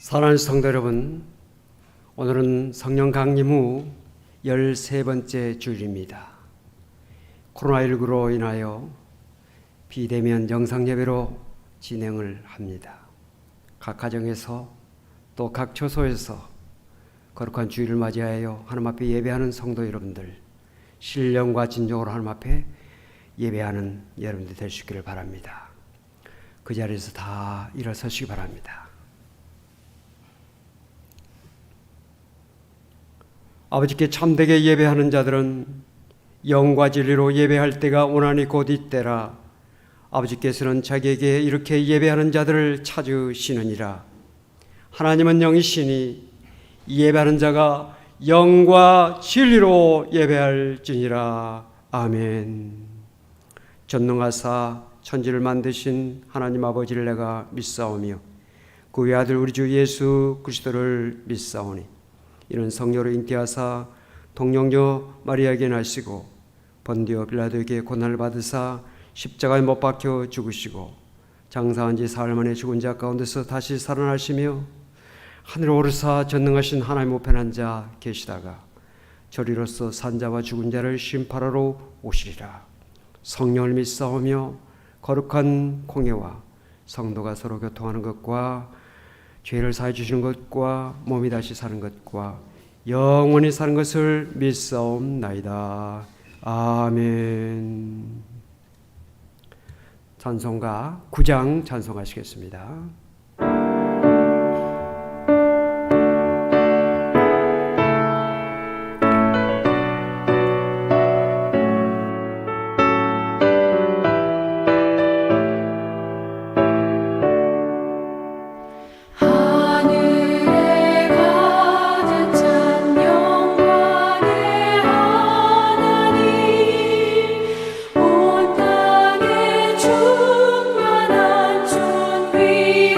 사랑하는 성도 여러분, 오늘은 성령 강림 후 13번째 주일입니다. 코로나19로 인하여 비대면 영상예배로 진행을 합니다. 각 가정에서 또 각 처소에서 거룩한 주일을 맞이하여 하나님 앞에 예배하는 성도 여러분들, 신령과 진정으로 하나님 앞에 예배하는 여러분들 될 수 있기를 바랍니다. 그 자리에서 다 일어서시기 바랍니다. 아버지께 참되게 예배하는 자들은 영과 진리로 예배할 때가 오나니 곧 이때라. 아버지께서는 자기에게 이렇게 예배하는 자들을 찾으시느니라. 하나님은 영이시니 예배하는 자가 영과 진리로 예배할지니라. 아멘. 전능하사 천지를 만드신 하나님 아버지를 내가 믿사오며 그 외아들 우리 주 예수 그리스도를 믿사오니 이는 성령으로 잉태하사 동정녀 마리아에게 나시고 본디오 빌라도에게 고난을 받으사 십자가에 못 박혀 죽으시고 장사한 지 사흘 만에 죽은 자 가운데서 다시 살아나시며 하늘에 오르사 전능하신 하나님 우편에 앉아 계시다가 저리로서 산자와 죽은 자를 심판하러 오시리라. 성령을 믿사오며 거룩한 공예와 성도가 서로 교통하는 것과 죄를 사해 주시는 것과 몸이 다시 사는 것과 영원히 사는 것을 믿사옵나이다. 아멘. 찬송가 9장 찬송하시겠습니다. 온 땅에 충만한 존귀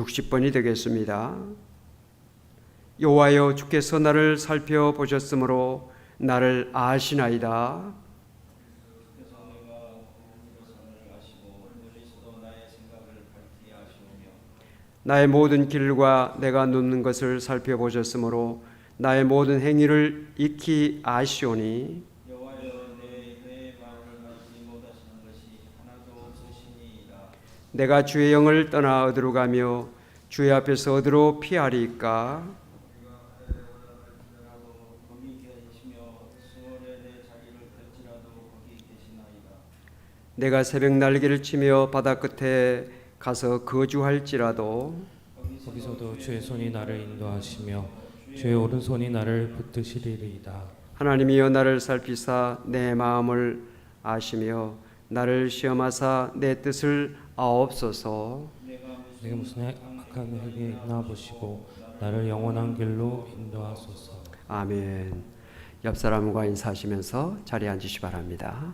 60번이 되겠습니다. 여호와여, 주께서 나를 살펴보셨으므로 나를 아시나이다. 나의 모든 길과 내가 눕는 것을 살펴보셨으므로 나의 모든 행위를 익히 아시오니 여호와여, 내 마음을 알지 못하시는 것이 하나도 없으시니이다. 내가 주의 영을 떠나 어디로 가며 주의 앞에서 어디로 피하리이까? 거기 계시며 수월에 내 자리를 펼지라도 거기 계시나이다. 내가 새벽 날개를 치며 바다 끝에 가서 거주할지라도 거기서도 주의 손이 나를 인도하시며 주의 오른손이 나를 붙드시리이다. 하나님이여, 나를 살피사 내 마음을 아시며 나를 시험하사 내 뜻을 아옵소서. 내가 무슨 악한 흙에 있나 보시고 나를 영원한 길로 인도하소서. 아멘. 옆 사람과 인사하시면서 자리에 앉으시기 바랍니다.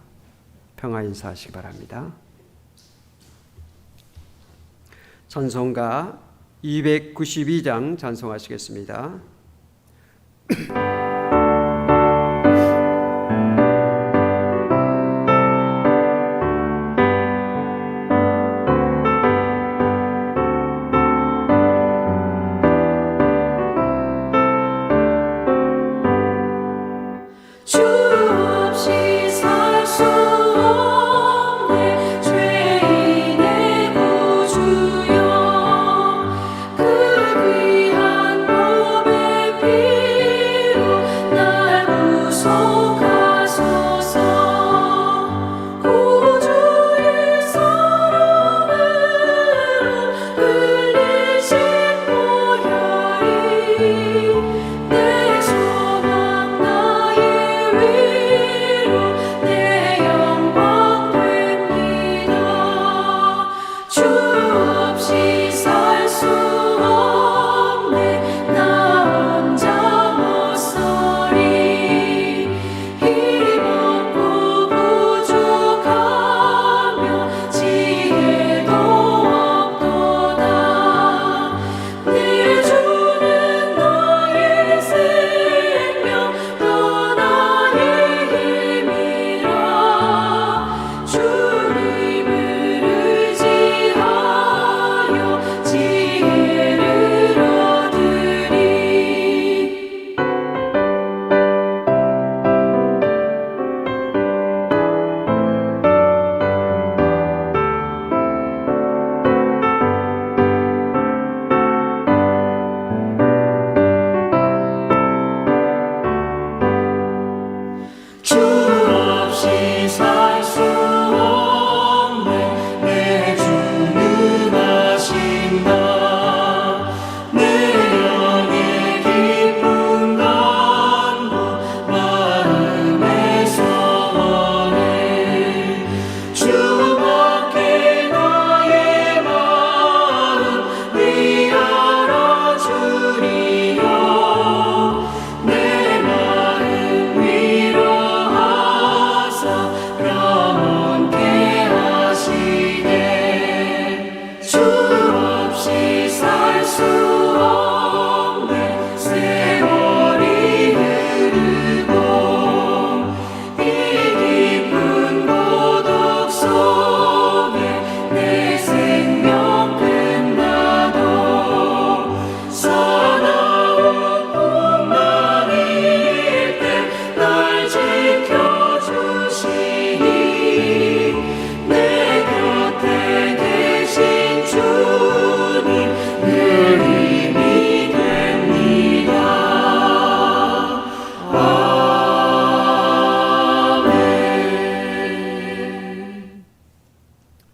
평화 인사하시기 바랍니다. 찬송가 292장 찬송하시겠습니다.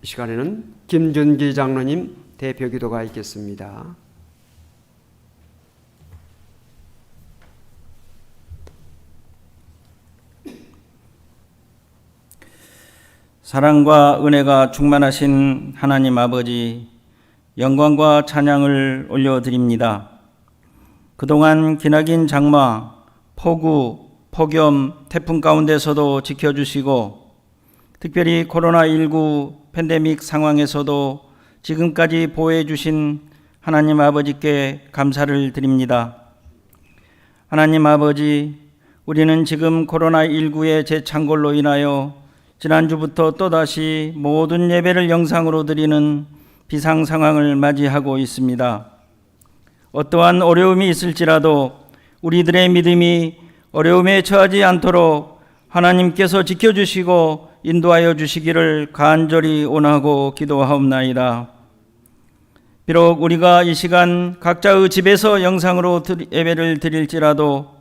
이 시간에는 김준기 장로님 대표 기도가 있겠습니다. 사랑과 은혜가 충만하신 하나님 아버지, 영광과 찬양을 올려드립니다. 그동안 기나긴 장마, 폭우, 폭염, 태풍 가운데서도 지켜주시고 특별히 코로나19 팬데믹 상황에서도 지금까지 보호해 주신 하나님 아버지께 감사를 드립니다. 하나님 아버지, 우리는 지금 코로나19의 재창궐로 인하여 지난주부터 또다시 모든 예배를 영상으로 드리는 비상 상황을 맞이하고 있습니다. 어떠한 어려움이 있을지라도 우리들의 믿음이 어려움에 처하지 않도록 하나님께서 지켜주시고 인도하여 주시기를 간절히 원하고 기도하옵나이다. 비록 우리가 이 시간 각자의 집에서 영상으로 예배를 드릴지라도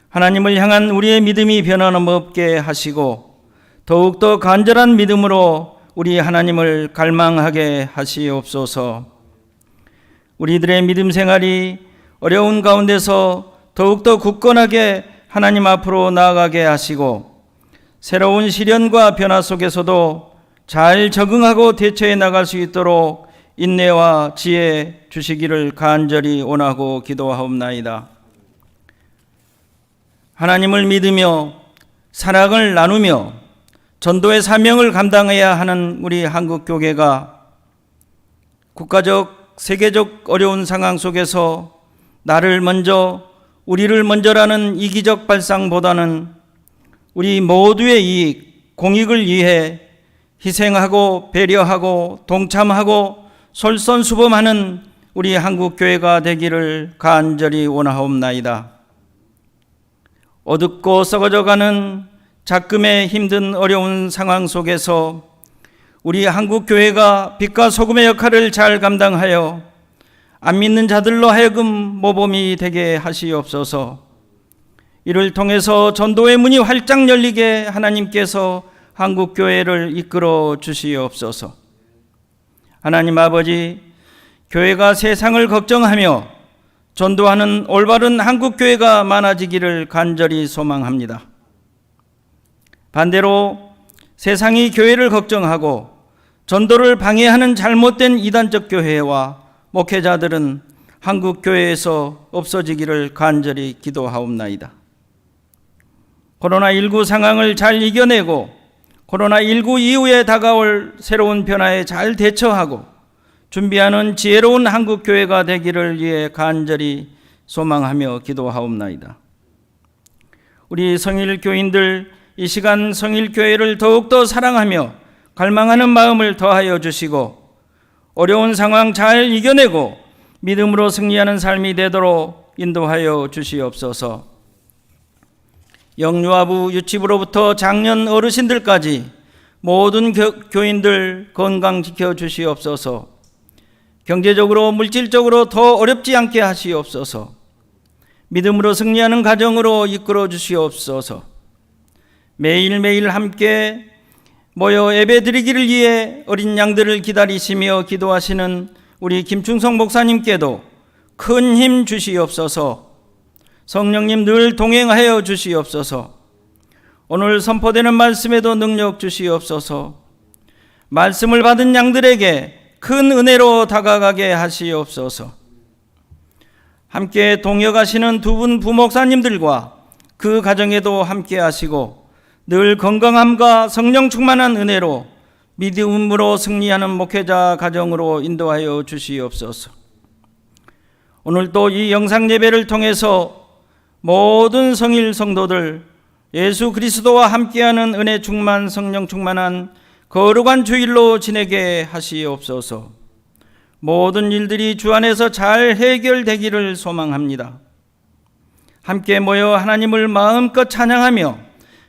하나님을 향한 우리의 믿음이 변함없게 하시고 더욱더 간절한 믿음으로 우리 하나님을 갈망하게 하시옵소서. 우리들의 믿음 생활이 어려운 가운데서 더욱더 굳건하게 하나님 앞으로 나아가게 하시고 새로운 시련과 변화 속에서도 잘 적응하고 대처해 나갈 수 있도록 인내와 지혜 주시기를 간절히 원하고 기도하옵나이다. 하나님을 믿으며 사랑을 나누며 전도의 사명을 감당해야 하는 우리 한국교회가 국가적, 세계적 어려운 상황 속에서 나를 먼저, 우리를 먼저라는 이기적 발상보다는 우리 모두의 이익, 공익을 위해 희생하고 배려하고 동참하고 솔선수범하는 우리 한국교회가 되기를 간절히 원하옵나이다. 어둡고 썩어져가는 작금의 힘든 어려운 상황 속에서 우리 한국교회가 빛과 소금의 역할을 잘 감당하여 안 믿는 자들로 하여금 모범이 되게 하시옵소서. 이를 통해서 전도의 문이 활짝 열리게 하나님께서 한국교회를 이끌어 주시옵소서. 하나님 아버지, 교회가 세상을 걱정하며 전도하는 올바른 한국교회가 많아지기를 간절히 소망합니다. 반대로 세상이 교회를 걱정하고 전도를 방해하는 잘못된 이단적 교회와 목회자들은 한국교회에서 없어지기를 간절히 기도하옵나이다. 코로나19 상황을 잘 이겨내고 코로나19 이후에 다가올 새로운 변화에 잘 대처하고 준비하는 지혜로운 한국교회가 되기를 위해 간절히 소망하며 기도하옵나이다. 우리 성일교인들 이 시간 성일교회를 더욱더 사랑하며 갈망하는 마음을 더하여 주시고 어려운 상황 잘 이겨내고 믿음으로 승리하는 삶이 되도록 인도하여 주시옵소서. 영유아부 유치부로부터 장년 어르신들까지 모든 교인들 건강 지켜주시옵소서. 경제적으로 물질적으로 더 어렵지 않게 하시옵소서. 믿음으로 승리하는 가정으로 이끌어 주시옵소서. 매일매일 함께 모여 예배드리기를 위해 어린 양들을 기다리시며 기도하시는 우리 김충성 목사님께도 큰 힘 주시옵소서. 성령님 늘 동행하여 주시옵소서. 오늘 선포되는 말씀에도 능력 주시옵소서. 말씀을 받은 양들에게 큰 은혜로 다가가게 하시옵소서. 함께 동역하시는 두 분 부목사님들과 그 가정에도 함께 하시고 늘 건강함과 성령 충만한 은혜로 믿음으로 승리하는 목회자 가정으로 인도하여 주시옵소서. 오늘 또 이 영상 예배를 통해서 모든 성일 성도들 예수 그리스도와 함께하는 은혜 충만 성령 충만한 거룩한 주일로 지내게 하시옵소서. 모든 일들이 주 안에서 잘 해결되기를 소망합니다. 함께 모여 하나님을 마음껏 찬양하며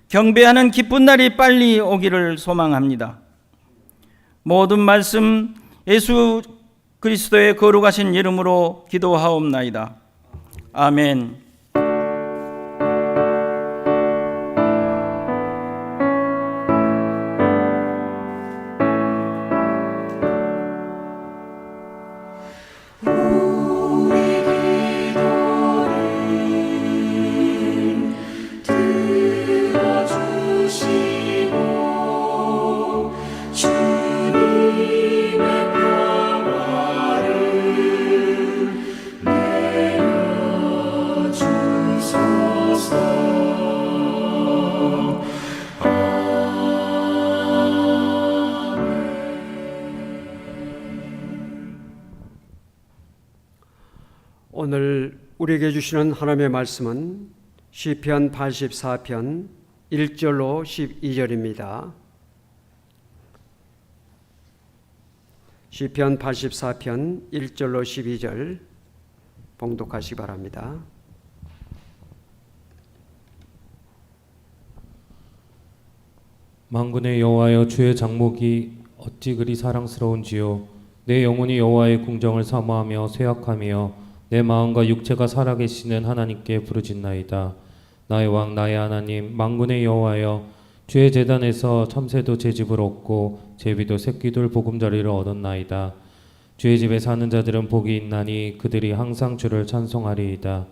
경배하는 기쁜 날이 빨리 오기를 소망합니다. 모든 말씀 예수 그리스도의 거룩하신 이름으로 기도하옵나이다. 아멘. 주님의 평화를 내려주 우리에게 주시는 하나님의 말씀은 시편 84편 1절로 12절입니다. 시편 84편 1절로 12절 봉독하시기 바랍니다. 만군의 여호와여, 주의 장목이 어찌 그리 사랑스러운지요. 내 영혼이 여호와의 궁정을 사모하며 쇠약하며 내 마음과 육체가 살아계시는 하나님께 부르짖나이다. 나의 왕 나의 하나님, 만군의 여호와여, 주의 제단에서 참새도 제 집을 얻고 제비도 새끼들 보금자리를 얻었나이다. 주의 집에 사는 자들은 복이 있나니 그들이 항상 주를 찬송하리이다.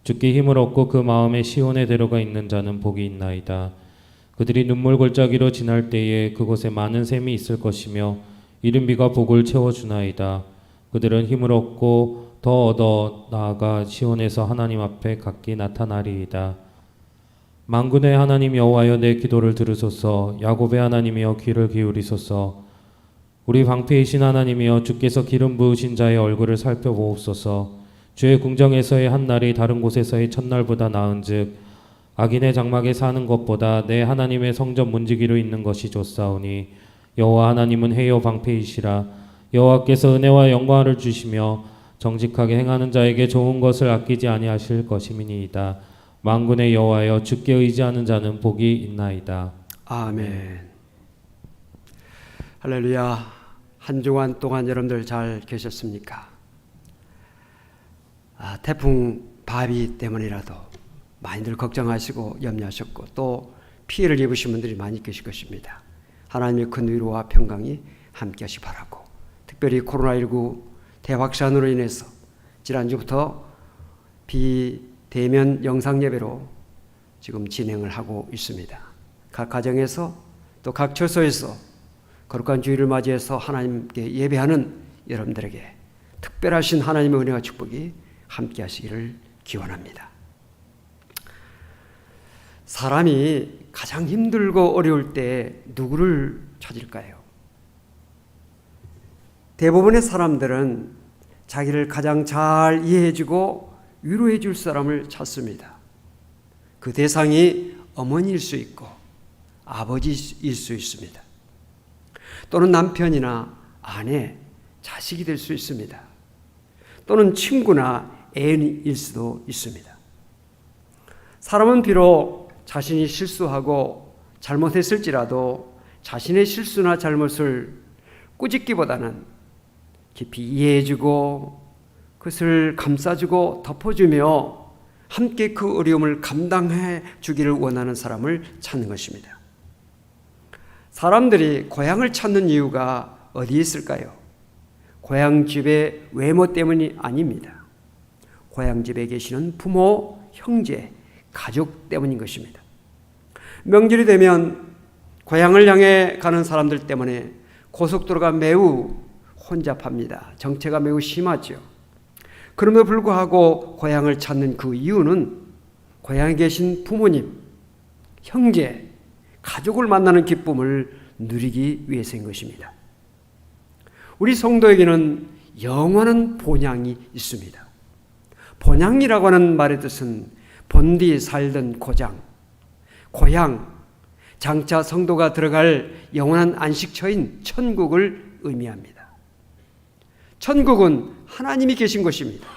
주께 힘을 얻고 그 마음에 시온에 들어가 있는 자는 복이 있나이다. 그들이 눈물 골짜기로 지날 때에 그곳에 많은 샘이 있을 것이며 이른 비가 복을 채워주나이다. 그들은 힘을 얻고 더 얻어 나아가 시온에서 하나님 앞에 각기 나타나리이다. 만군의 하나님 여호와여, 내 기도를 들으소서. 야곱의 하나님이여, 귀를 기울이소서. 우리 방패이신 하나님이여, 주께서 기름 부으신 자의 얼굴을 살펴보옵소서. 주의 궁정에서의 한 날이 다른 곳에서의 첫날보다 나은즉 악인의 장막에 사는 것보다 내 하나님의 성전 문지기로 있는 것이 좋사오니 여호와 하나님은 해요 방패이시라. 여호와께서 은혜와 영광을 주시며 정직하게 행하는 자에게 좋은 것을 아끼지 아니하실 것임이니이다. 만군의 여호와여, 주께 의지하는 자는 복이 있나이다. 아멘. 할렐루야. 한 주간 동안 여러분들 잘 계셨습니까? 태풍 바비 때문이라도 많이들 걱정하시고 염려하셨고 또 피해를 입으신 분들이 많이 계실 것입니다. 하나님의 큰 위로와 평강이 함께 하시 바라고, 특별히 코로나19 대확산으로 인해서 지난주부터 비대면 영상 예배로 지금 진행을 하고 있습니다. 각 가정에서 또 각 처소에서 거룩한 주일을 맞이해서 하나님께 예배하는 여러분들에게 특별하신 하나님의 은혜와 축복이 함께 하시기를 기원합니다. 사람이 가장 힘들고 어려울 때 누구를 찾을까요? 대부분의 사람들은 자기를 가장 잘 이해해주고 위로해줄 사람을 찾습니다. 그 대상이 어머니일 수 있고 아버지일 수 있습니다. 또는 남편이나 아내, 자식이 될 수 있습니다. 또는 친구나 애인일 수도 있습니다. 사람은 비록 자신이 실수하고 잘못했을지라도 자신의 실수나 잘못을 꾸짖기보다는 깊이 이해해주고 그것을 감싸주고 덮어주며 함께 그 어려움을 감당해 주기를 원하는 사람을 찾는 것입니다. 사람들이 고향을 찾는 이유가 어디에 있을까요? 고향집의 외모 때문이 아닙니다. 고향집에 계시는 부모, 형제, 가족 때문인 것입니다. 명절이 되면 고향을 향해 가는 사람들 때문에 고속도로가 매우 혼잡합니다. 정체가 매우 심하죠. 그럼에도 불구하고 고향을 찾는 그 이유는 고향에 계신 부모님, 형제, 가족을 만나는 기쁨을 누리기 위해서인 것입니다. 우리 성도에게는 영원한 본향이 있습니다. 본향이라고 하는 말의 뜻은 본디 살던 고향, 장차 성도가 들어갈 영원한 안식처인 천국을 의미합니다. 천국은 하나님이 계신 것입니다.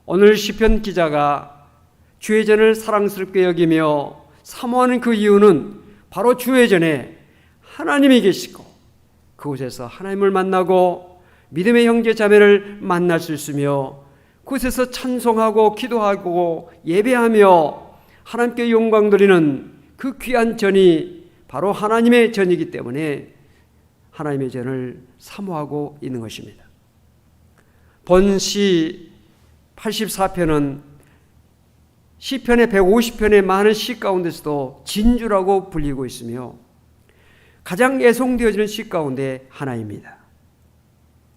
오늘 시편 기자가 주의 전을 사랑스럽게 여기며 사모하는 그 이유는 바로 주의 전에 하나님이 계시고 그곳에서 하나님을 만나고 믿음의 형제 자매를 만날 수 있으며 그곳에서 찬송하고 기도하고 예배하며 하나님께 영광 돌리는 그 귀한 전이 바로 하나님의 전이기 때문에 하나님의 전을 사모하고 있는 것입니다. 본시 84편은 시편의 150편의 많은 시 가운데서도 진주라고 불리고 있으며 가장 애송되어지는 시 가운데 하나입니다.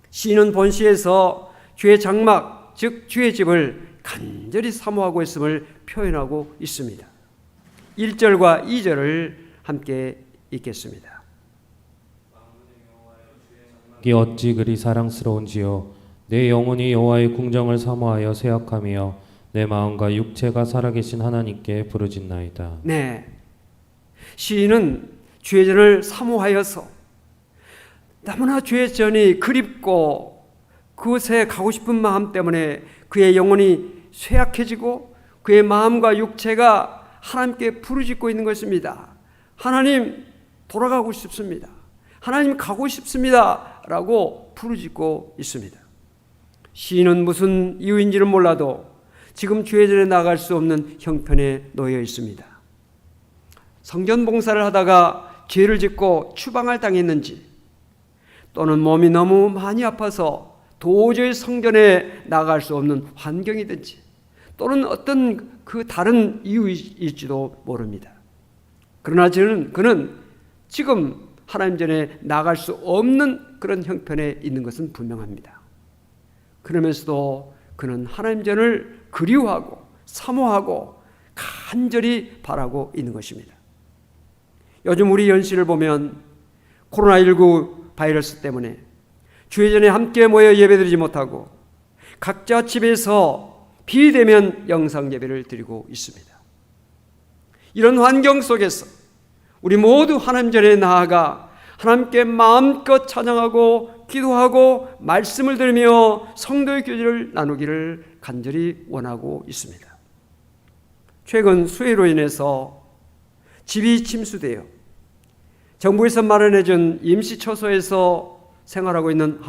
시인은 본시에서 주의 장막, 즉 주의 집을 간절히 사모하고 있음을 표현하고 있습니다. 1절과 2절을 함께 읽겠습니다. 이 어찌 그리 사랑스러운지요. 내 영혼이 여호와의 궁정을 사모하여 생각하며 내 마음과 육체가 살아계신 하나님께 부르짖나이다. 네, 시인은 주의 전을 사모하여서 너무나 주의 전이 그립고 그곳에 가고 싶은 마음 때문에 그의 영혼이 쇠약해지고 그의 마음과 육체가 하나님께 부르짖고 있는 것입니다. 하나님, 돌아가고 싶습니다. 하나님, 가고 싶습니다. 라고 부르짖고 있습니다. 시인은 무슨 이유인지는 몰라도 지금 주의 전에 나갈 수 없는 형편에 놓여 있습니다. 성전 봉사를 하다가 죄를 짓고 추방을 당했는지, 또는 몸이 너무 많이 아파서 도저히 성전에 나갈 수 없는 환경이든지, 또는 어떤 그 다른 이유일지도 모릅니다. 그러나 그는 지금 하나님 전에 나갈 수 없는 그런 형편에 있는 것은 분명합니다. 그러면서도 그는 하나님 전을 그리워하고 사모하고 간절히 바라고 있는 것입니다. 요즘 우리 현실을 보면 코로나19 바이러스 때문에 주의 전에 함께 모여 예배드리지 못하고 각자 집에서 비대면 영상 예배를 드리고 있습니다. 이런 환경 속에서 우리 모두 하나님 전에 나아가 하나님께 마음껏 찬양하고 기도하고 말씀을 들으며 성도의 교제를 나누기를 간절히 원하고 있습니다. 최근 수해로 인해서 집이 침수되어 정부에서 마련해준 임시처소에서 생활하고 있는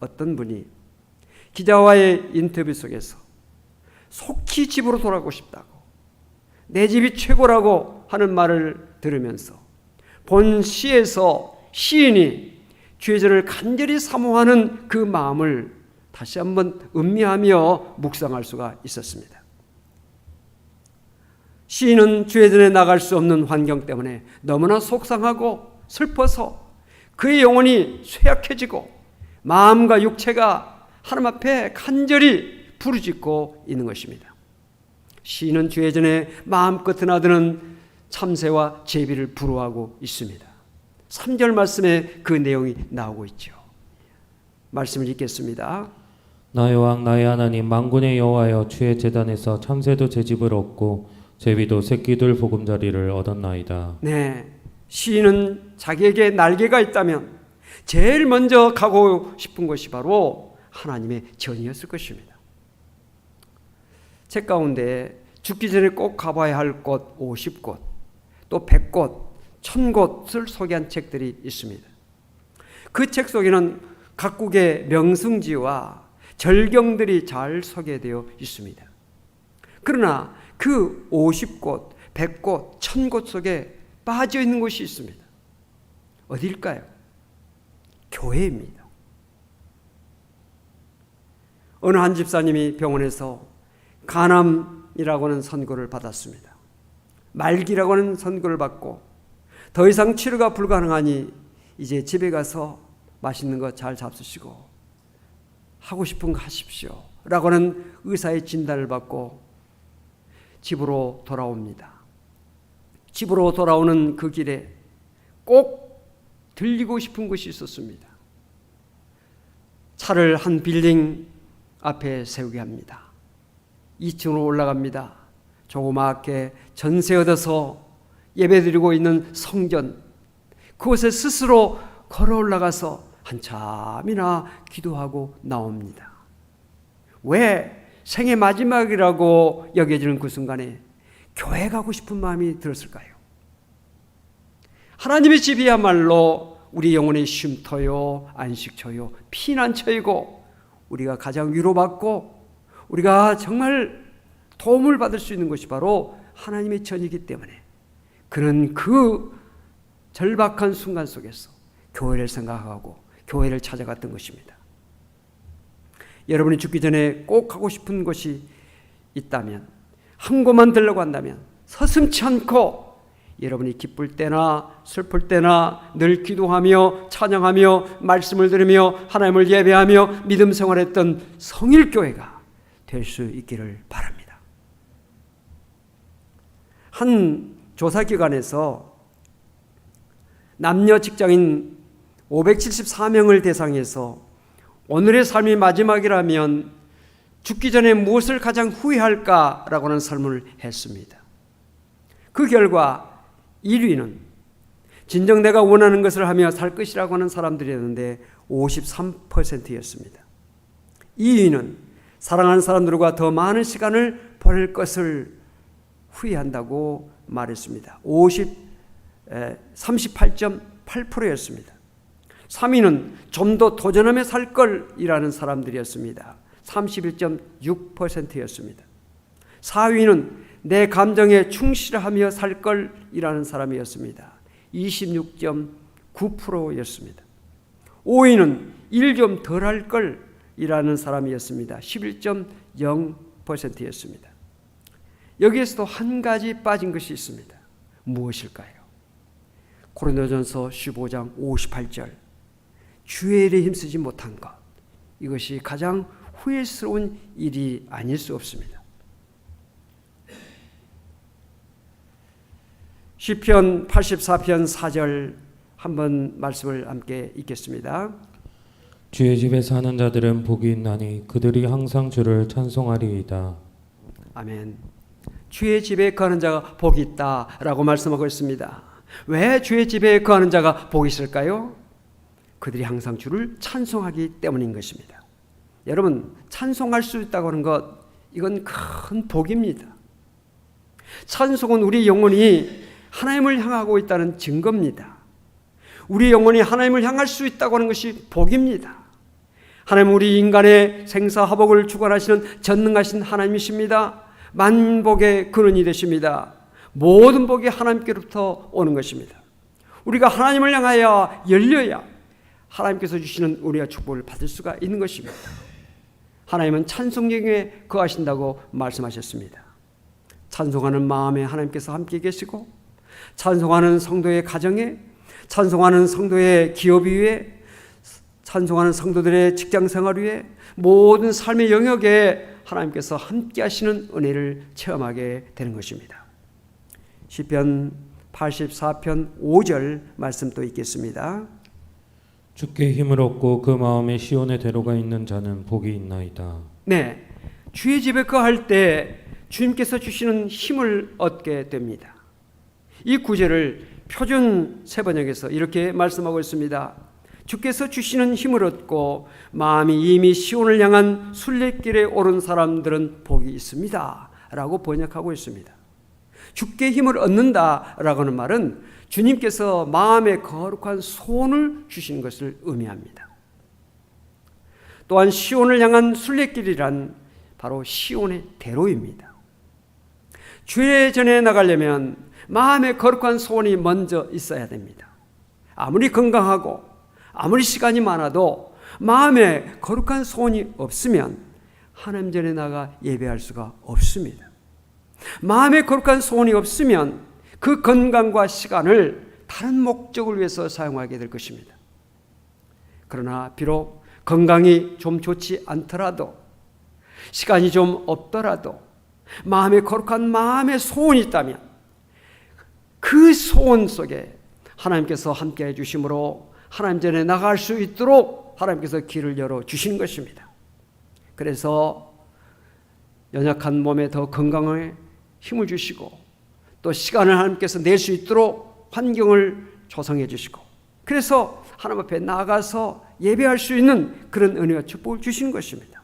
어떤 분이 기자와의 인터뷰 속에서 속히 집으로 돌아가고 싶다고, 내 집이 최고라고 하는 말을 들으면서 본 시에서 시인이 주의 전을 간절히 사모하는 그 마음을 다시 한번 음미하며 묵상할 수가 있었습니다. 시인은 주의 전에 나갈 수 없는 환경 때문에 너무나 속상하고 슬퍼서 그의 영혼이 쇠약해지고 마음과 육체가 하나님 앞에 간절히 부르짖고 있는 것입니다. 시인은 주의 전에 마음껏 드나드는 참새와 제비를 부러워하고 있습니다. 3절 말씀에 그 내용이 나오고 있죠. 말씀을 읽겠습니다. 나의 왕 나의 하나님 만군의 여호와여, 주의 제단에서 참새도 제 집을 얻고 제비도 새끼들 보금자리를 얻었나이다. 네, 시인은 자기에게 날개가 있다면 제일 먼저 가고 싶은 것이 바로 하나님의 전이었을 것입니다. 책 가운데 죽기 전에 꼭 가봐야 할 곳 50곳, 또 100곳, 1000곳을 소개한 책들이 있습니다. 그 책 속에는 각국의 명승지와 절경들이 잘 소개되어 있습니다. 그러나 그 50곳, 100곳, 1000곳 속에 빠져 있는 곳이 있습니다. 어디일까요? 교회입니다. 어느 한 집사님이 병원에서 간암이라고 하는 선고를 받았습니다. 말기라고 하는 선고를 받고 더 이상 치료가 불가능하니 이제 집에 가서 맛있는 거 잘 잡수시고 하고 싶은 거 하십시오 라고 하는 의사의 진단을 받고 집으로 돌아옵니다. 집으로 돌아오는 그 길에 꼭 들리고 싶은 것이 있었습니다. 차를 한 빌딩 앞에 세우게 합니다. 2층으로 올라갑니다. 조그맣게 전세 얻어서 예배드리고 있는 성전, 그곳에 스스로 걸어 올라가서 한참이나 기도하고 나옵니다. 왜 생애 마지막이라고 여겨지는 그 순간에 교회 가고 싶은 마음이 들었을까요? 하나님의 집이야말로 우리 영혼의 쉼터요, 안식처요, 피난처이고 우리가 가장 위로받고 우리가 정말 도움을 받을 수 있는 것이 바로 하나님의 전이기 때문에 그는 그 절박한 순간 속에서 교회를 생각하고 교회를 찾아갔던 것입니다. 여러분이 죽기 전에 꼭 가고 싶은 곳이 있다면, 한 곳만 들려고 한다면 서슴지 않고 여러분이 기쁠 때나 슬플 때나 늘 기도하며 찬양하며 말씀을 들으며 하나님을 예배하며 믿음 생활했던 성일교회가 될 수 있기를 바랍니다. 한 조사기관에서 남녀 직장인 574명을 대상해서 오늘의 삶이 마지막이라면 죽기 전에 무엇을 가장 후회할까라고 하는 설문을 했습니다. 그 결과 1위는 진정 내가 원하는 것을 하며 살 것이라고 하는 사람들이었는데 53%였습니다. 2위는 사랑하는 사람들과 더 많은 시간을 보낼 것을 후회한다고 말했습니다. 38.8%였습니다. 3위는 좀 더 도전하며 살 걸이라는 사람들이었습니다. 31.6%였습니다. 4위는 내 감정에 충실하며 살 걸이라는 사람이었습니다. 26.9%였습니다. 5위는 일 좀 덜 할 걸이라는 사람이었습니다. 11.0%였습니다. 여기에서도 한 가지 빠진 것이 있습니다. 무엇일까요? 고린도전서 15장 58절 주의 일에 힘쓰지 못한 것, 이것이 가장 후회스러운 일이 아닐 수 없습니다. 시편 84편 4절 한번 말씀을 함께 읽겠습니다. 주의 집에 사는 자들은 복이 있나니 그들이 항상 주를 찬송하리이다. 아멘. 주의 집에 거하는 자가 복이 있다라고 말씀하고 있습니다. 왜 주의 집에 거하는 자가 복이 있을까요? 그들이 항상 주를 찬송하기 때문인 것입니다. 여러분, 찬송할 수 있다고 하는 것, 이건 큰 복입니다. 찬송은 우리 영혼이 하나님을 향하고 있다는 증거입니다. 우리 영혼이 하나님을 향할 수 있다고 하는 것이 복입니다. 하나님은 우리 인간의 생사화복을 주관하시는 전능하신 하나님이십니다. 만복의 근원이 되십니다. 모든 복이 하나님께로부터 오는 것입니다. 우리가 하나님을 향하여 열려야 하나님께서 주시는 우리가 축복을 받을 수가 있는 것입니다. 하나님은 찬송경에 거하신다고 말씀하셨습니다. 찬송하는 마음에 하나님께서 함께 계시고, 찬송하는 성도의 가정에, 찬송하는 성도의 기업 위에, 찬송하는 성도들의 직장생활 위에, 모든 삶의 영역에 하나님께서 함께 하시는 은혜를 체험하게 되는 것입니다. 시편 84편 5절 말씀 또 읽겠습니다. 주께 힘을 얻고 그 마음에 시온의 대로가 있는 자는 복이 있나이다. 네, 주의 집에 거할 때 주님께서 주시는 힘을 얻게 됩니다. 이 구절을 표준 세번역에서 이렇게 말씀하고 있습니다. 주께서 주시는 힘을 얻고 마음이 이미 시온을 향한 순례길에 오른 사람들은 복이 있습니다 라고 번역하고 있습니다. 주께 힘을 얻는다라고 하는 말은 주님께서 마음에 거룩한 소원을 주신 것을 의미합니다. 또한 시온을 향한 순례길이란 바로 시온의 대로입니다. 주의 전에 나가려면 마음에 거룩한 소원이 먼저 있어야 됩니다. 아무리 건강하고 아무리 시간이 많아도 마음에 거룩한 소원이 없으면 하나님 전에 나가 예배할 수가 없습니다. 마음에 거룩한 소원이 없으면 그 건강과 시간을 다른 목적을 위해서 사용하게 될 것입니다. 그러나 비록 건강이 좀 좋지 않더라도, 시간이 좀 없더라도 마음에 거룩한 마음의 소원이 있다면 그 소원 속에 하나님께서 함께 해주심으로 하나님 전에 나갈 수 있도록 하나님께서 길을 열어주시는 것입니다. 그래서 연약한 몸에 더 건강에 힘을 주시고, 또 시간을 하나님께서 낼 수 있도록 환경을 조성해 주시고, 그래서 하나님 앞에 나가서 예배할 수 있는 그런 은혜와 축복을 주시는 것입니다.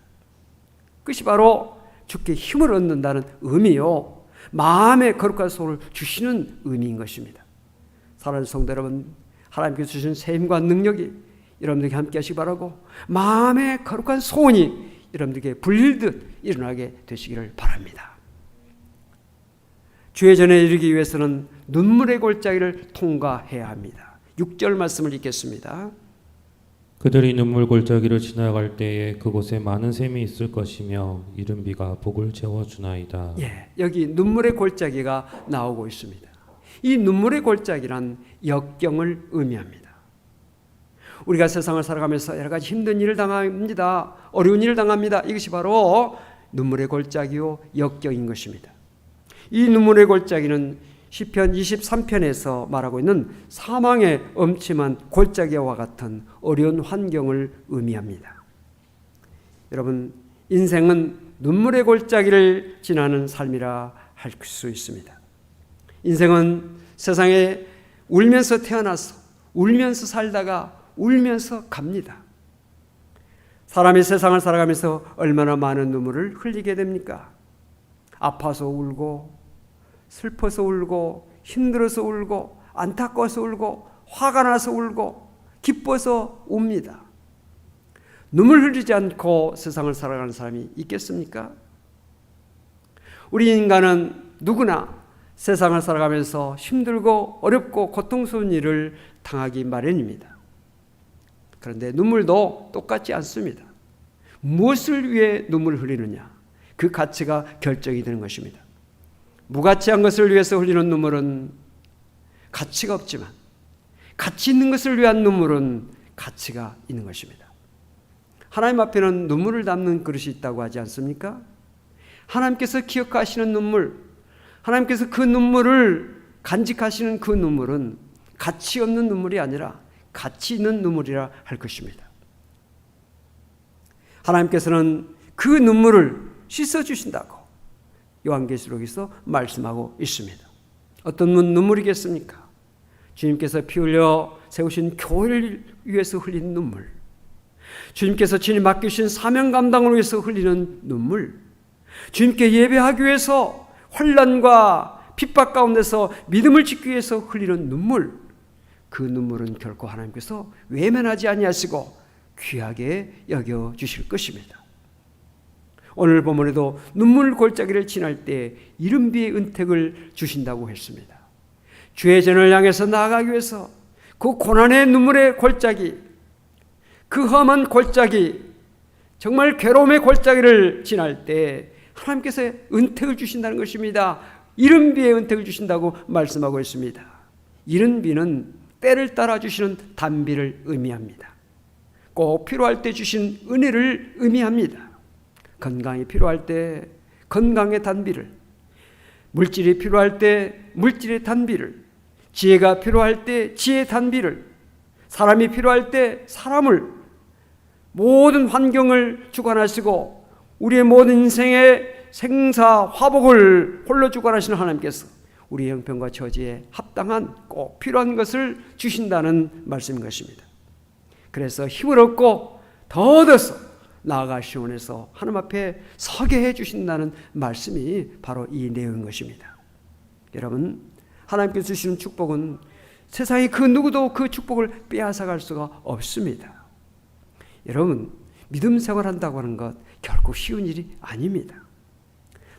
그것이 바로 주께 힘을 얻는다는 의미요, 마음의 거룩한 소원을 주시는 의미인 것입니다. 사랑하는 성도 여러분, 하나님께서 주신 새 힘과 능력이 여러분들에게 함께 하시기 바라고, 마음의 거룩한 소원이 여러분들에게 불릴듯 일어나게 되시기를 바랍니다. 주의 전에 이르기 위해서는 눈물의 골짜기를 통과해야 합니다. 6절 말씀을 읽겠습니다. 그들이 눈물 골짜기를 지나갈 때에 그곳에 많은 샘이 있을 것이며 이른 비가 복을 채워주나이다. 예, 여기 눈물의 골짜기가 나오고 있습니다. 이 눈물의 골짜기란 역경을 의미합니다. 우리가 세상을 살아가면서 여러 가지 힘든 일을 당합니다. 어려운 일을 당합니다. 이것이 바로 눈물의 골짜기요, 역경인 것입니다. 이 눈물의 골짜기는 시편 23편에서 말하고 있는 사망의 엄침한 골짜기와 같은 어려운 환경을 의미합니다. 여러분, 인생은 눈물의 골짜기를 지나는 삶이라 할 수 있습니다. 인생은 세상에 울면서 태어나서 울면서 살다가 울면서 갑니다. 사람이 세상을 살아가면서 얼마나 많은 눈물을 흘리게 됩니까? 아파서 울고, 슬퍼서 울고, 힘들어서 울고, 안타까워서 울고, 화가 나서 울고, 기뻐서 웁니다. 눈물 흘리지 않고 세상을 살아가는 사람이 있겠습니까? 우리 인간은 누구나 세상을 살아가면서 힘들고 어렵고 고통스러운 일을 당하기 마련입니다. 그런데 눈물도 똑같지 않습니다. 무엇을 위해 눈물을 흘리느냐, 그 가치가 결정이 되는 것입니다. 무가치한 것을 위해서 흘리는 눈물은 가치가 없지만, 가치 있는 것을 위한 눈물은 가치가 있는 것입니다. 하나님 앞에는 눈물을 담는 그릇이 있다고 하지 않습니까? 하나님께서 기억하시는 눈물, 하나님께서 그 눈물을 간직하시는 그 눈물은 가치 없는 눈물이 아니라 가치 있는 눈물이라 할 것입니다. 하나님께서는 그 눈물을 씻어주신다고 요한계시록에서 말씀하고 있습니다. 어떤 눈물이겠습니까? 주님께서 피 흘려 세우신 교회를 위해서 흘린 눈물, 주님께서 친히 맡기신 사명 감당을 위해서 흘리는 눈물, 주님께 예배하기 위해서 환난과 핍박 가운데서 믿음을 지키기 위해서 흘리는 눈물, 그 눈물은 결코 하나님께서 외면하지 아니하시고 귀하게 여겨주실 것입니다. 오늘 본문에도 눈물 골짜기를 지날 때 이른비의 은택을 주신다고 했습니다. 주의 전을 향해서 나아가기 위해서 그 고난의 눈물의 골짜기, 그 험한 골짜기, 정말 괴로움의 골짜기를 지날 때 하나님께서 은택을 주신다는 것입니다. 이른 비에 은택을 주신다고 말씀하고 있습니다. 이른 비는 때를 따라 주시는 단비를 의미합니다. 꼭 필요할 때 주신 은혜를 의미합니다. 건강이 필요할 때 건강의 단비를, 물질이 필요할 때 물질의 단비를, 지혜가 필요할 때 지혜의 단비를, 사람이 필요할 때 사람을, 모든 환경을 주관하시고 우리의 모든 인생의 생사 화복을 홀로 주관하시는 하나님께서 우리 형편과 처지에 합당한 꼭 필요한 것을 주신다는 말씀인 것입니다. 그래서 힘을 얻고 더 얻어서 나아가 시온에서 하나님 앞에 서게 해주신다는 말씀이 바로 이 내용인 것입니다. 여러분, 하나님께서 주시는 축복은 세상에 그 누구도 그 축복을 빼앗아갈 수가 없습니다. 여러분, 믿음 생활한다고 하는 것 결코 쉬운 일이 아닙니다.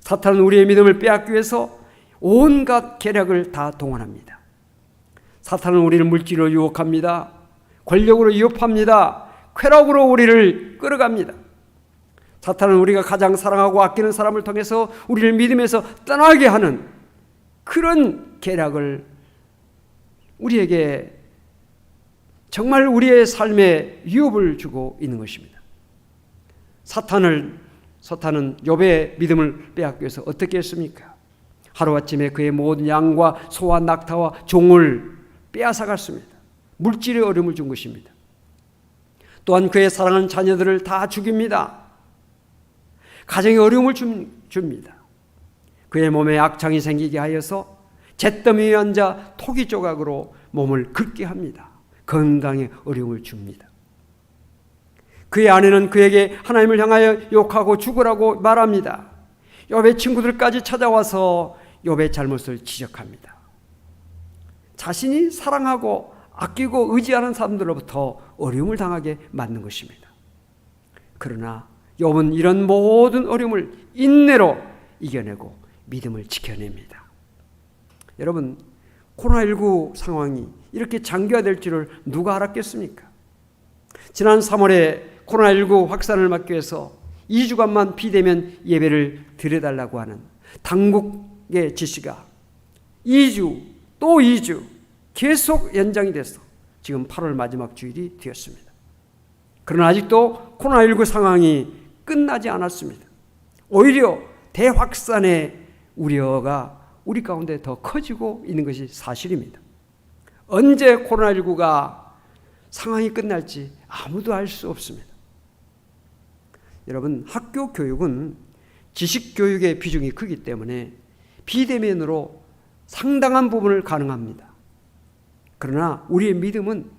사탄은 우리의 믿음을 빼앗기 위해서 온갖 계략을 다 동원합니다. 사탄은 우리를 물질로 유혹합니다. 권력으로 유혹합니다. 쾌락으로 우리를 끌어갑니다. 사탄은 우리가 가장 사랑하고 아끼는 사람을 통해서 우리를 믿음에서 떠나게 하는 그런 계략을 우리에게 정말 우리의 삶에 위협을 주고 있는 것입니다. 사탄은 욥의 믿음을 빼앗기 위해서 어떻게 했습니까? 하루아침에 그의 모든 양과 소와 낙타와 종을 빼앗아갔습니다. 물질의 어려움을 준 것입니다. 또한 그의 사랑하는 자녀들을 다 죽입니다. 가정에 어려움을 줍니다. 그의 몸에 악창이 생기게 하여서 잿더미 위에 앉아 토기 조각으로 몸을 긁게 합니다. 건강에 어려움을 줍니다. 그의 아내는 그에게 하나님을 향하여 욕하고 죽으라고 말합니다. 욥의 친구들까지 찾아와서 욥의 잘못을 지적합니다. 자신이 사랑하고 아끼고 의지하는 사람들로부터 어려움을 당하게 만든 것입니다. 그러나 욥은 이런 모든 어려움을 인내로 이겨내고 믿음을 지켜냅니다. 여러분, 코로나19 상황이 이렇게 장기화될 줄을 누가 알았겠습니까? 지난 3월에 코로나19 확산을 막기 위해서 2주간만 비대면 예배를 드려달라고 하는 당국의 지시가 2주 또 2주 계속 연장이 돼서 지금 8월 마지막 주일이 되었습니다. 그러나 아직도 코로나19 상황이 끝나지 않았습니다. 오히려 대확산의 우려가 우리 가운데 더 커지고 있는 것이 사실입니다. 언제 코로나19가 상황이 끝날지 아무도 알 수 없습니다. 여러분, 학교 교육은 지식 교육의 비중이 크기 때문에 비대면으로 상당한 부분을 가능합니다. 그러나 우리의 믿음은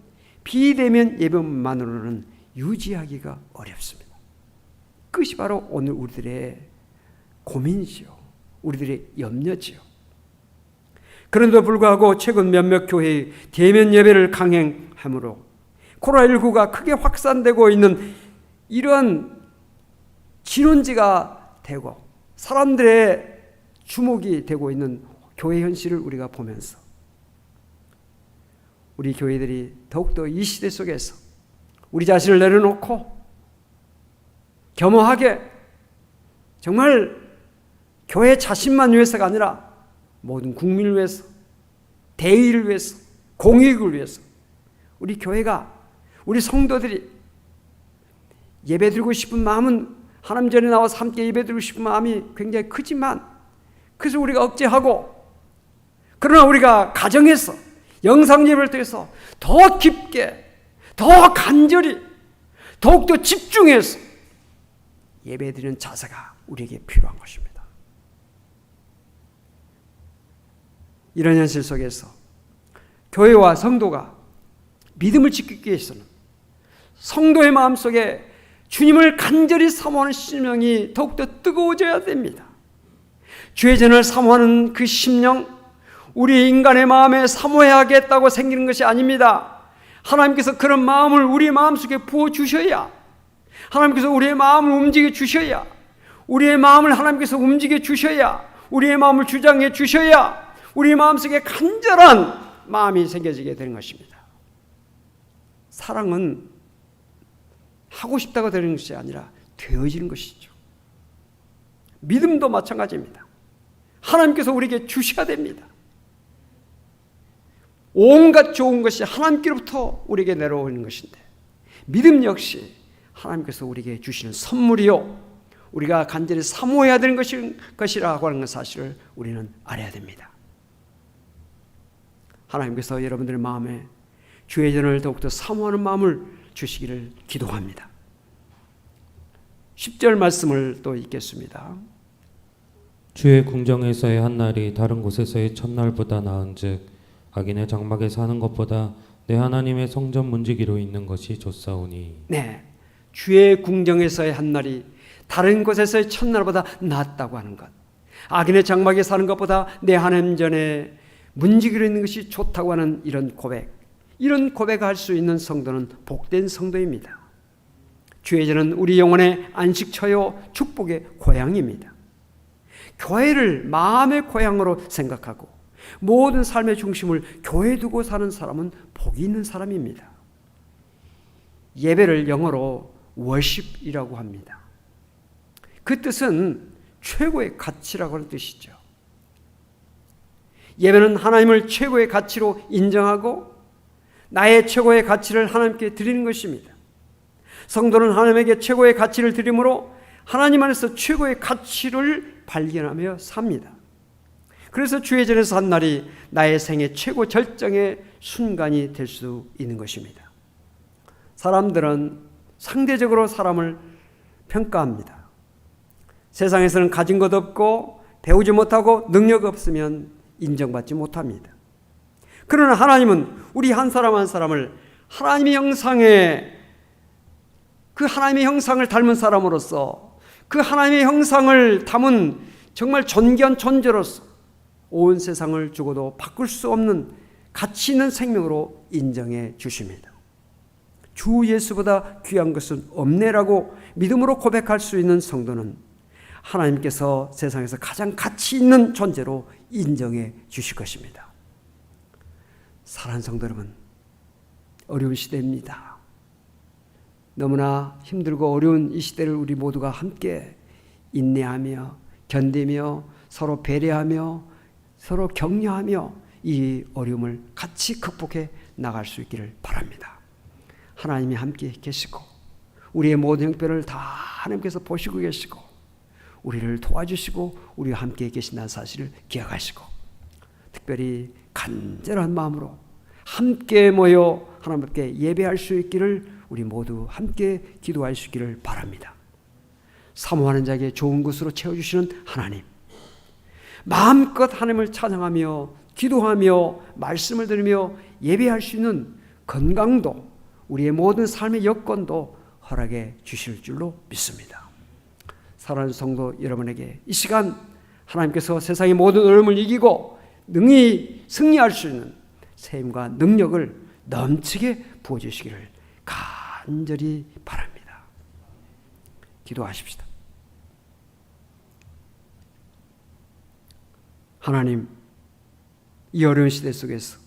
비대면 예배만으로는 유지하기가 어렵습니다. 그것이 바로 오늘 우리들의 고민이지요. 우리들의 염려지요. 그런데도 불구하고 최근 몇몇 교회의 대면 예배를 강행함으로 코로나19가 크게 확산되고 있는 이러한 진원지가 되고 사람들의 주목이 되고 있는 교회 현실을 우리가 보면서 우리 교회들이 더욱더 이 시대 속에서 우리 자신을 내려놓고 겸허하게 정말 교회 자신만 위해서가 아니라 모든 국민을 위해서, 대의를 위해서, 공익을 위해서 우리 교회가, 우리 성도들이 예배드리고 싶은 마음은 하나님 전에 나와서 함께 예배드리고 싶은 마음이 굉장히 크지만 그래서 우리가 억제하고, 그러나 우리가 가정에서 영상 예배를 통해서 더 깊게, 더 간절히, 더욱더 집중해서 예배드리는 자세가 우리에게 필요한 것입니다. 이런 현실 속에서 교회와 성도가 믿음을 지키기 위해서는 성도의 마음속에 주님을 간절히 사모하는 심령이 더욱더 뜨거워져야 됩니다. 주의 전을 사모하는 그 심령, 우리 인간의 마음에 사모해야겠다고 생기는 것이 아닙니다. 하나님께서 그런 마음을 우리 마음속에 부어주셔야, 하나님께서 우리의 마음을 움직여 주셔야, 우리의 마음을 하나님께서 움직여 주셔야, 우리의 마음을 주장해 주셔야 우리 마음속에 간절한 마음이 생겨지게 되는 것입니다. 사랑은 하고 싶다고 되는 것이 아니라 되어지는 것이죠. 믿음도 마찬가지입니다. 하나님께서 우리에게 주셔야 됩니다. 온갖 좋은 것이 하나님께로부터 우리에게 내려오는 것인데 믿음 역시 하나님께서 우리에게 주시는 선물이요, 우리가 간절히 사모해야 되는 것이라고 하는 사실을 우리는 알아야 됩니다. 하나님께서 여러분들의 마음에 주의 전을 더욱더 사모하는 마음을 주시기를 기도합니다. 10절 말씀을 또 읽겠습니다. 주의 궁정에서의 한 날이 다른 곳에서의 첫날보다 나은즉 악인의 장막에 사는 것보다 내 하나님의 성전 문지기로 있는 것이 좋사오니. 네, 주의 궁정에서의 한 날이 다른 곳에서의 첫날보다 낫다고 하는 것, 악인의 장막에 사는 것보다 내 하나님 전에 문지기로 있는 것이 좋다고 하는 이런 고백, 이런 고백을 할 수 있는 성도는 복된 성도입니다. 주의 전은 우리 영혼의 안식처요 축복의 고향입니다. 교회를 마음의 고향으로 생각하고 모든 삶의 중심을 교회에 두고 사는 사람은 복이 있는 사람입니다. 예배를 영어로 worship이라고 합니다. 그 뜻은 최고의 가치라고 하는 뜻이죠. 예배는 하나님을 최고의 가치로 인정하고 나의 최고의 가치를 하나님께 드리는 것입니다. 성도는 하나님에게 최고의 가치를 드림으로 하나님 안에서 최고의 가치를 발견하며 삽니다. 그래서 주의 전에서 한 날이 나의 생애 최고 절정의 순간이 될 수 있는 것입니다. 사람들은 상대적으로 사람을 평가합니다. 세상에서는 가진 것 없고 배우지 못하고 능력 없으면 인정받지 못합니다. 그러나 하나님은 우리 한 사람 한 사람을 하나님의 형상에, 그 하나님의 형상을 닮은 사람으로서, 그 하나님의 형상을 담은 정말 존귀한 존재로서 온 세상을 주고도 바꿀 수 없는 가치 있는 생명으로 인정해 주십니다. 주 예수보다 귀한 것은 없네라고 믿음으로 고백할 수 있는 성도는 하나님께서 세상에서 가장 가치 있는 존재로 인정해 주실 것입니다. 사랑하는 성도 여러분, 어려운 시대입니다. 너무나 힘들고 어려운 이 시대를 우리 모두가 함께 인내하며 견디며 서로 배려하며 서로 격려하며 이 어려움을 같이 극복해 나갈 수 있기를 바랍니다. 하나님이 함께 계시고 우리의 모든 형편을 다 하나님께서 보시고 계시고 우리를 도와주시고 우리와 함께 계신다는 사실을 기억하시고 특별히 간절한 마음으로 함께 모여 하나님께 예배할 수 있기를 우리 모두 함께 기도할 수 있기를 바랍니다. 사모하는 자에게 좋은 것으로 채워주시는 하나님, 마음껏 하나님을 찬양하며 기도하며 말씀을 들으며 예배할 수 있는 건강도, 우리의 모든 삶의 여건도 허락해 주실 줄로 믿습니다. 사랑하는 성도 여러분에게 이 시간 하나님께서 세상의 모든 어려움을 이기고 능히 승리할 수 있는 셈과 능력을 넘치게 부어주시기를 간절히 바랍니다. 기도하십시다. 하나님, 이 어려운 시대 속에서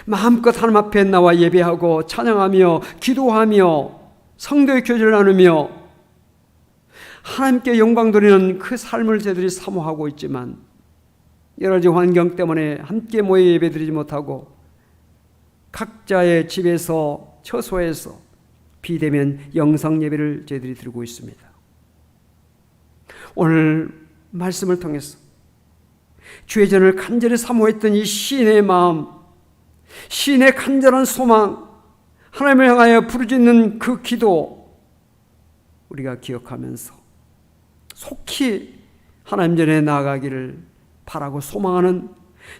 마음껏 하나님 앞에 나와 예배하고 찬양하며 기도하며 성도의 교제를 나누며 하나님께 영광 돌리는 그 삶을 저희들이 사모하고 있지만 여러 가지 환경 때문에 함께 모여 예배드리지 못하고 각자의 집에서 처소에서 비대면 영상 예배를 저희들이 드리고 있습니다. 오늘 말씀을 통해서 주의 전을 간절히 사모했던 이 시인의 마음, 시인의 간절한 소망, 하나님을 향하여 부르짖는 그 기도 우리가 기억하면서 속히 하나님 전에 나아가기를 바라고 소망하는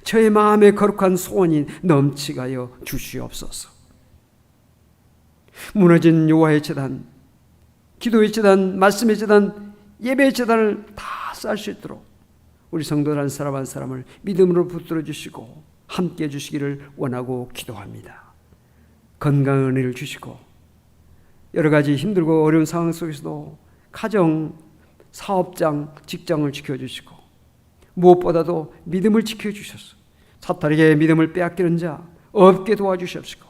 저의 마음의 거룩한 소원이 넘치가여 주시옵소서. 무너진 여호와의 제단, 기도의 제단, 말씀의 제단, 예배의 제단을 다 쌓을 수 있도록 우리 성도들 한 사람 한 사람을 믿음으로 붙들어 주시고 함께 해주시기를 원하고 기도합니다. 건강한 은혜를 주시고 여러 가지 힘들고 어려운 상황 속에서도 가정, 사업장, 직장을 지켜주시고 무엇보다도 믿음을 지켜주셔서 사탄에게 믿음을 빼앗기는 자 없게 도와주시옵시고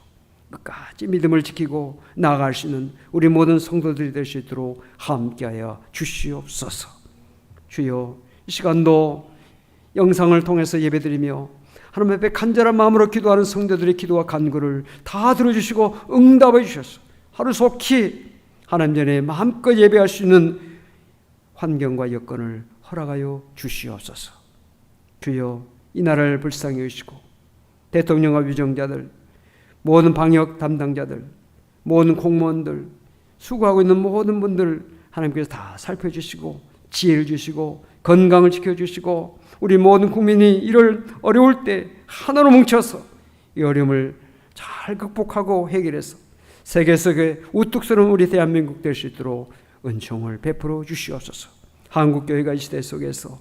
끝까지 믿음을 지키고 나아갈 수 있는 우리 모든 성도들이 될 수 있도록 함께하여 주시옵소서. 주여, 이 시간도 영상을 통해서 예배드리며 하나님 앞에 간절한 마음으로 기도하는 성도들의 기도와 간구를 다 들어주시고 응답해 주셔서 하루속히 하나님 전에 마음껏 예배할 수 있는 환경과 여건을 허락하여 주시옵소서. 주여, 이 나라를 불쌍히 여기시고 대통령과 위정자들, 모든 방역 담당자들, 모든 공무원들, 수고하고 있는 모든 분들 하나님께서 다 살펴주시고 지혜를 주시고 건강을 지켜주시고 우리 모든 국민이 이를 어려울 때 하나로 뭉쳐서 이 어려움을 잘 극복하고 해결해서 세계 속에 우뚝 서는 우리 대한민국 될 수 있도록 은총을 베풀어 주시옵소서. 한국교회가 이 시대 속에서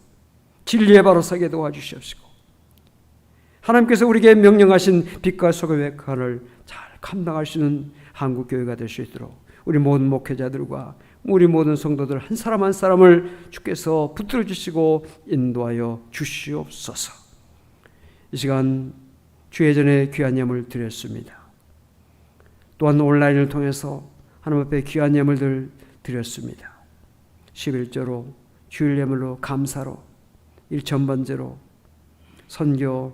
진리의 바로 서게 도와주시옵시고 하나님께서 우리에게 명령하신 빛과 소금의 역할을 잘 감당할 수 있는 한국교회가 될 수 있도록 우리 모든 목회자들과 우리 모든 성도들 한 사람 한 사람을 주께서 붙들어 주시고 인도하여 주시옵소서. 이 시간 주의 전에 귀한 예물 드렸습니다. 또한 온라인을 통해서 하나님 앞에 귀한 예물들 드렸습니다. 11조로 주일 예물로 감사로 1,000번제로 선교,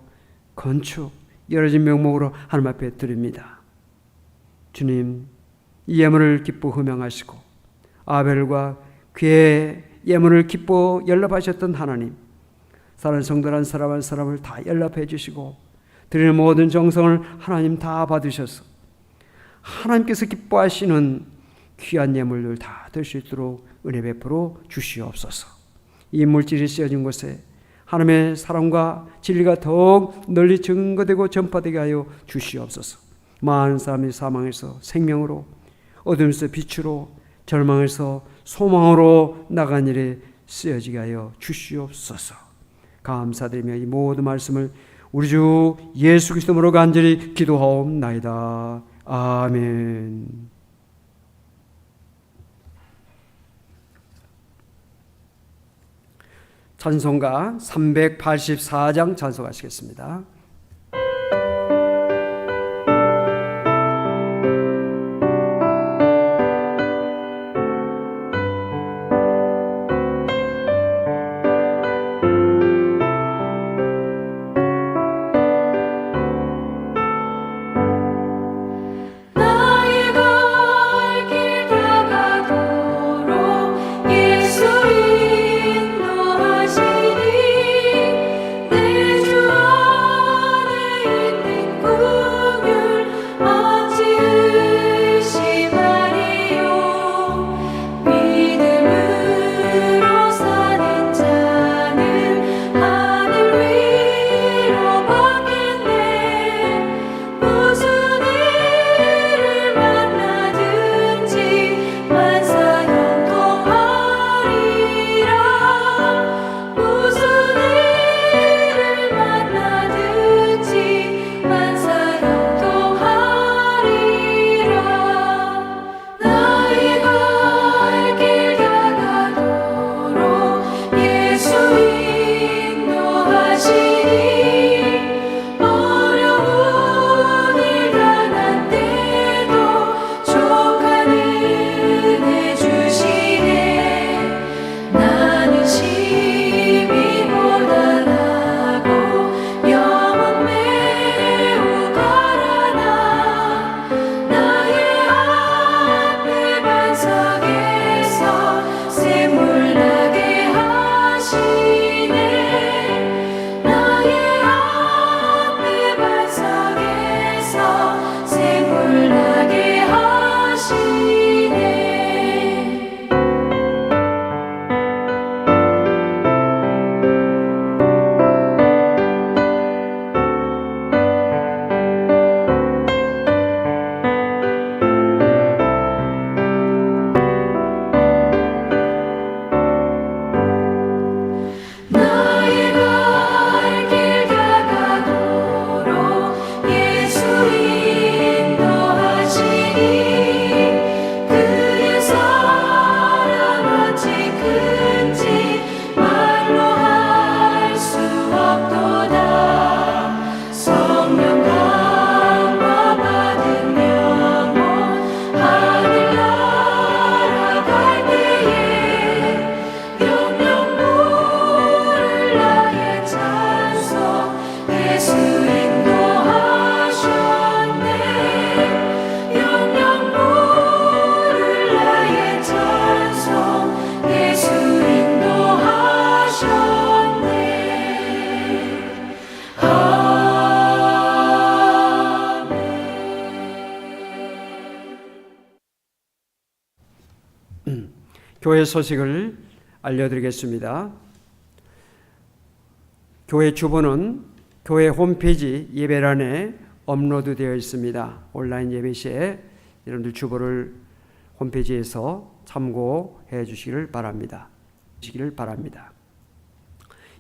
건축 여러 가지 명목으로 하나님 앞에 드립니다. 주님, 이 예물을 기뻐 흠양하시고 아벨과 그의 예물을 기뻐 연락하셨던 하나님, 사랑하는 성도 한 사람 한 사람을 다 연락해 주시고 드리는 모든 정성을 하나님 다 받으셔서 하나님께서 기뻐하시는 귀한 예물들 다 될 수 있도록 은혜 베풀어 주시옵소서. 이 물질이 쓰여진 곳에 하나님의 사랑과 진리가 더욱 널리 증거되고 전파되게 하여 주시옵소서. 많은 사람이 사망에서 생명으로, 어둠에서 빛으로, 절망에서 소망으로 나간 일에 쓰여지게 하여 주시옵소서. 감사드리며 이 모든 말씀을 우리 주 예수 그리스도로 간절히 기도하옵나이다. 아멘. 찬송가 384장 찬송하시겠습니다. 예수 인도하시니 내 주 교회 소식을 알려드리겠습니다. 교회 주보는 교회 홈페이지 예배란에 업로드되어 있습니다. 온라인 예배 시에 여러분들 주보를 홈페이지에서 참고해 주시기를 바랍니다.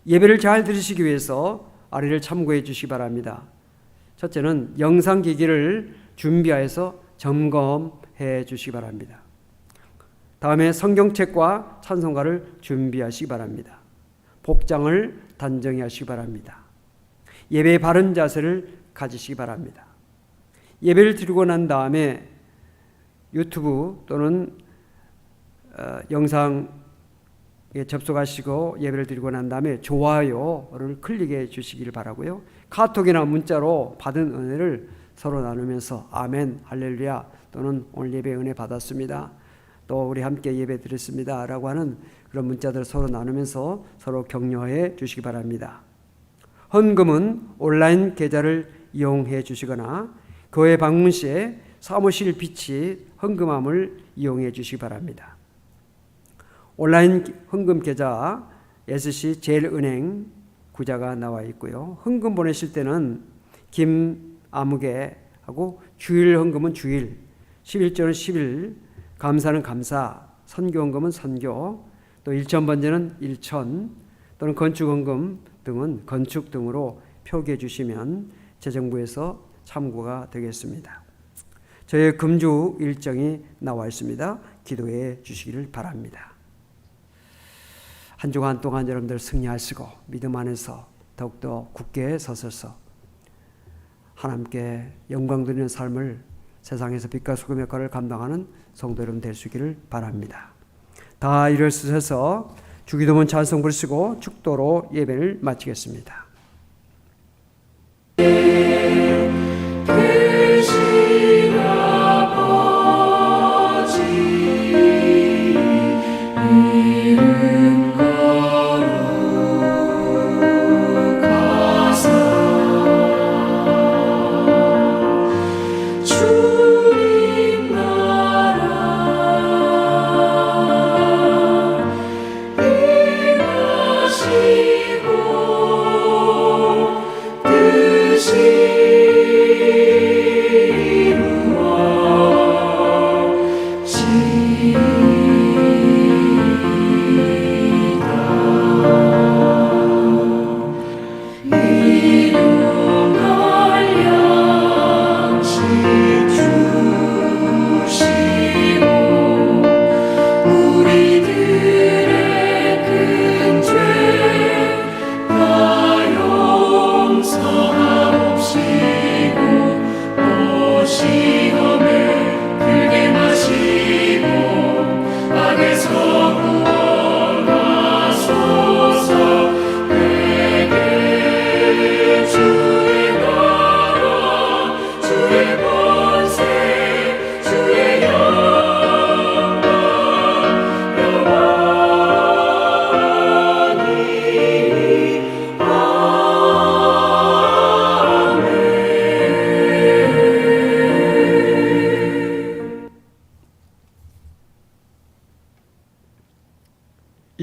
예배를 잘 들으시기 위해서 아래를 참고해 주시기 바랍니다. 첫째는 영상기기를 준비하여서 점검해 주시기 바랍니다. 다음에 성경책과 찬송가를 준비하시기 바랍니다. 복장을 단정히 하시기 바랍니다. 예배의 바른 자세를 가지시기 바랍니다. 예배를 드리고 난 다음에 유튜브 또는 영상에 접속하시고 예배를 드리고 난 다음에 좋아요를 클릭해 주시기를 바라고요. 카톡이나 문자로 받은 은혜를 서로 나누면서 아멘, 할렐루야 또는 오늘 예배 은혜 받았습니다, 또 우리 함께 예배 드렸습니다 라고 하는 그런 문자들을 서로 나누면서 서로 격려해 주시기 바랍니다. 헌금은 온라인 계좌를 이용해 주시거나 교회 방문 시에 사무실 빛이 헌금함을 이용해 주시기 바랍니다. 온라인 헌금 계좌 SC제일은행 구자가 나와 있고요. 헌금 보내실 때는 김아무개하고 주일 헌금은 주일, 11조는 11, 감사는 감사, 선교 헌금은 선교, 또 일천 번제는 일천, 또는 건축 헌금 등은 건축 등으로 표기해 주시면 재정부에서 참고가 되겠습니다. 저희 금주 일정이 나와 있습니다. 기도해 주시기를 바랍니다. 한 주간 동안 여러분들 승리하시고 믿음 안에서 더욱더 굳게 서서서 하나님께 영광 드리는 삶을 세상에서 빛과 소금 역할을 감당하는 성도 여러분 될 수 있기를 바랍니다. 다 일어서셔서 주기도문 찬송 부르시고 축도로 예배를 마치겠습니다.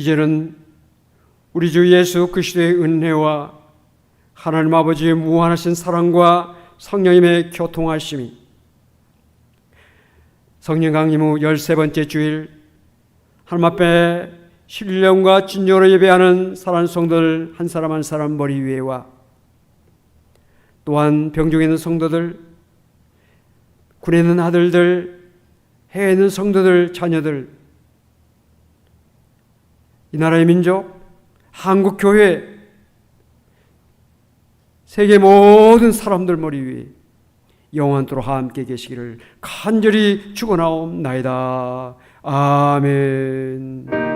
이제는 우리 주 예수 그리스도의 은혜와 하나님 아버지의 무한하신 사랑과 성령님의 교통하심이 성령 강림 후 13번째 주일 하나님 앞에 신령과 진정으로 예배하는 사랑하는 성도들 한 사람 한 사람 머리 위에와 또한 병중에 있는 성도들, 군에 있는 아들들, 해외에 있는 성도들, 자녀들, 이 나라의 민족, 한국교회, 세계 모든 사람들 머리 위에 영원토록 함께 계시기를 간절히 축원하옵나이다. 아멘.